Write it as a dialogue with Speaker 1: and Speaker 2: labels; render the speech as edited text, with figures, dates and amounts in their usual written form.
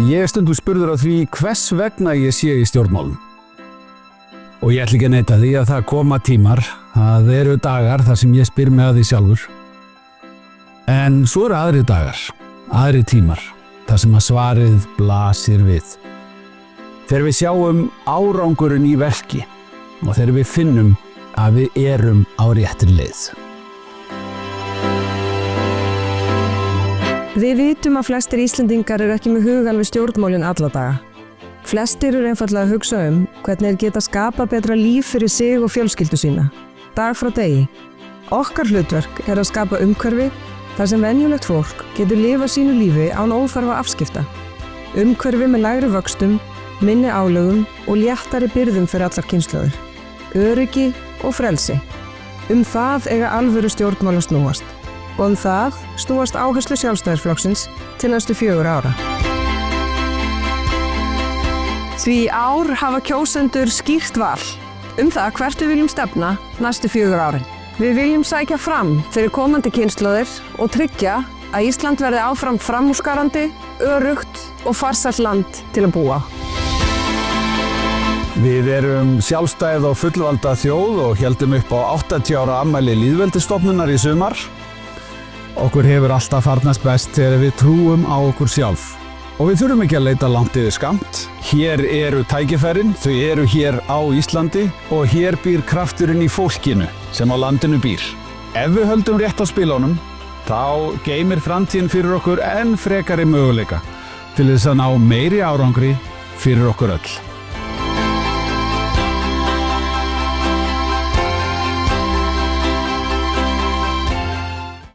Speaker 1: Ég er stundum spurður á því hvers vegna ég sé í stjórnmálum. Og ég ætla ekki að neita því að það koma tímar, það eru dagar þar sem ég spyr mig að því sjálfur. En svo eru aðrir dagar, aðrir tímar, þar sem að svarið blasir við. Þegar við sjáum árangurinn í verki og þegar við finnum að við erum á réttri leið.
Speaker 2: Við vitum að flestir Íslendingar eru ekki með hugann við stjórnmálin alla daga. Flestir eru einfaldlega að hugsa hvernig þeir geta skapað betra líf fyrir sig og fjölskyldu sína, dag frá degi. Okkar hlutverk er að skapa umhverfi þar sem venjulegt fólk getur lifað sínu lífi án óþarfa afskipta. Umhverfi með lægri vöxtum, minni álögum og léttari byrðum fyrir allar kynslóðir. Öryggi og frelsi. Það eiga alvöru stjórnmál að snúast. Og það snúast áherslu Sjálfstæðisflokksins til næstu 4 ára. Því ár hafa kjósendur skýrt val það hvert við viljum stefna næstu 4 árin. Við viljum sækja fram fyrir komandi kynslóðir og tryggja að Ísland verði áfram framúrskarandi, öruggt og farsælt land til að búa á.
Speaker 1: Við erum sjálfstæð og fullvalda þjóð og héldum upp á 80 ára afmæli lýðveldisstofnunar í sumar. Okkur hefur alltaf farnast best þegar við trúum á okkur sjálf. Og við þurfum ekki að leita langt yfir skammt. Hér eru tækifærin, þau eru hér á Íslandi og hér býr krafturinn í fólkinu sem á landinu býr. Ef við höldum rétt á spilunum, þá geymir framtíðin fyrir okkur enn frekari möguleika til þess að ná meiri árangri fyrir okkur öll.